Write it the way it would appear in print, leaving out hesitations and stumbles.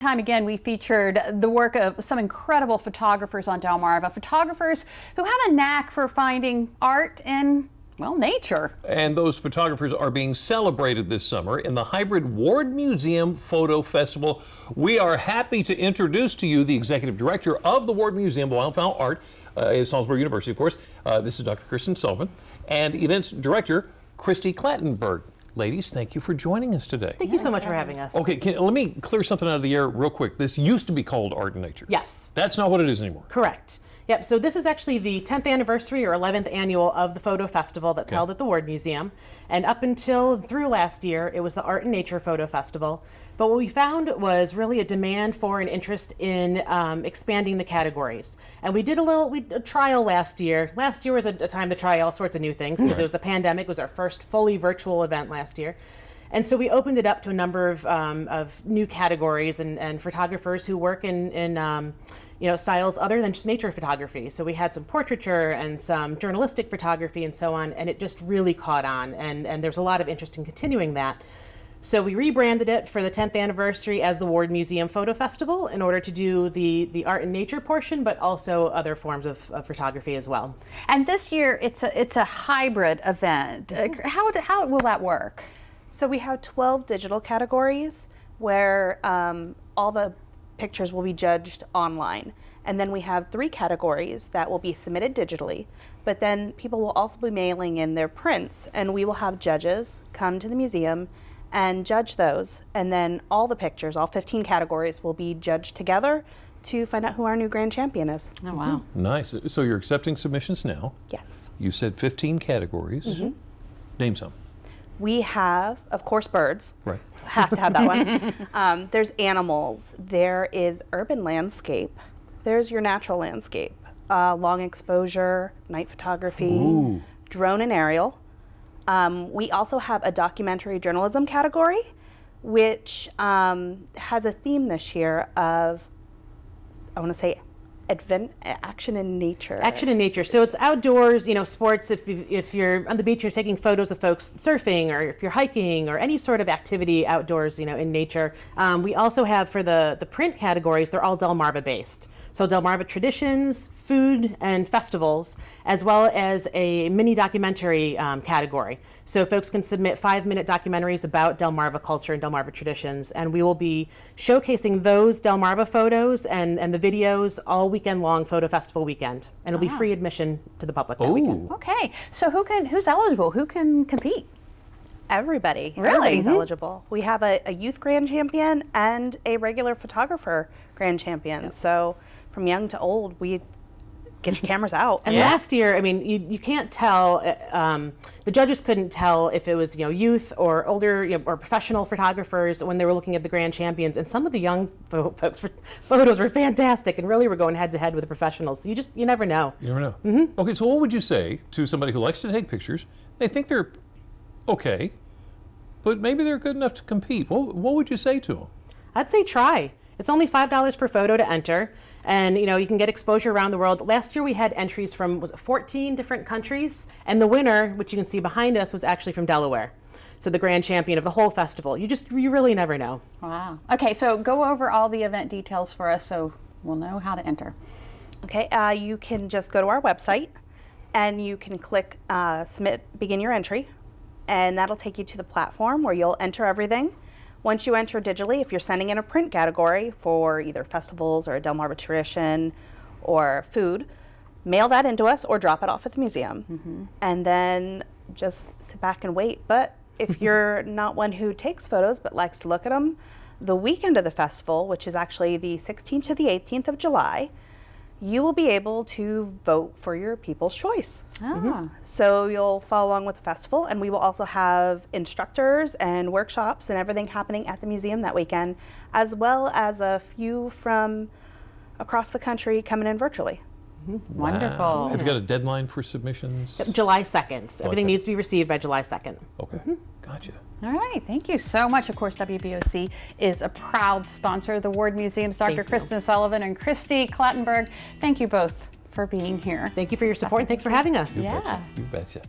time again, we featured the work of some incredible photographers on Delmarva, photographers who have a knack for finding art in, well, nature. And those photographers are being celebrated this summer in the hybrid Ward Museum Photo Festival. We are happy to introduce to you the executive director of the Ward Museum of Wildfowl Art at Salisbury University, of course. This is Dr. Kristin Sullivan, and events director Kristie Clattenburg. Ladies, thank you for joining us today. Thank you so much for having us. Okay, let me clear something out of the air real quick. This used to be called Art in Nature. Yes. That's not what it is anymore. Correct. Yep, so this is actually the 10th anniversary or 11th annual of the Photo Festival that's held at the Ward Museum. And up until through last year, it was the Art in Nature Photo Festival. But what we found was really a demand for and interest in expanding the categories. And we did a trial last year. Last year was a time to try all sorts of new things because it was the pandemic. It was our first fully virtual event last year. And so we opened it up to a number of new categories and photographers who work in styles other than just nature photography. So we had some portraiture and some journalistic photography and so on, and it just really caught on. And there's a lot of interest in continuing that. So we rebranded it for the 10th anniversary as the Ward Museum Photo Festival in order to do the art and nature portion, but also other forms of photography as well. And this year, it's a hybrid event. How will that work? So we have 12 digital categories where all the pictures will be judged online. And then we have 3 categories that will be submitted digitally, but then people will also be mailing in their prints, and we will have judges come to the museum and judge those. And then all the pictures, all 15 categories, will be judged together to find out who our new grand champion is. Oh, wow. Nice. So you're accepting submissions now. Yes. You said 15 categories. Name some. We have, of course, birds. Right. Have to have that one. There's animals. There is urban landscape. There's your natural landscape. Long exposure, night photography, drone and aerial. We also have a documentary journalism category, which has a theme this year of, I want to say, action in nature. Action in nature. So it's outdoors, sports. If you're on the beach, you're taking photos of folks surfing, or if you're hiking, or any sort of activity outdoors, in nature. We also have for the print categories, they're all Delmarva based. So Delmarva traditions, food, and festivals, as well as a mini documentary category. So folks can submit 5-minute documentaries about Delmarva culture and Delmarva traditions, and we will be showcasing those Delmarva photos and the videos all weekend long, Photo Festival weekend, and it'll be free admission to the public that weekend. Okay, so who's eligible? Who can compete? Everybody. Really? Everybody's eligible. We have a youth grand champion and a regular photographer grand champion. So from young to old, we get your cameras out. And last year, I mean, you can't tell, the judges couldn't tell if it was, youth or older, or professional photographers when they were looking at the grand champions. And some of the young folks' photos were fantastic and really were going head to head with the professionals. So you never know. You never know. Okay, so what would you say to somebody who likes to take pictures? They think they're okay, but maybe they're good enough to compete. What would you say to them? I'd say try. It's only $5 per photo to enter, and you can get exposure around the world. Last year we had entries from 14 different countries, and the winner, which you can see behind us, was actually from Delaware. So the grand champion of the whole festival. You really never know. Wow. Okay, so go over all the event details for us so we'll know how to enter. Okay, you can just go to our website and you can click begin your entry, and that'll take you to the platform where you'll enter everything. Once you enter digitally, if you're sending in a print category for either festivals or a Delmarva tradition or food, mail that into us or drop it off at the museum. And then just sit back and wait. But if you're not one who takes photos but likes to look at them, the weekend of the festival, which is actually the 16th to the 18th of July, you will be able to vote for your people's choice. So you'll follow along with the festival, and we will also have instructors and workshops and everything happening at the museum that weekend, as well as a few from across the country coming in virtually. Wonderful. Wow. Have you got a deadline for submissions? July 2nd. So everything needs to be received by July 2nd. Okay, gotcha. All right, thank you so much. Of course, WBOC is a proud sponsor of the Ward Museums. Dr. Kristin Sullivan and Kristie Clattenburg, thank you both for being here. Thank you for your support, and thanks for having us. Yeah. You betcha.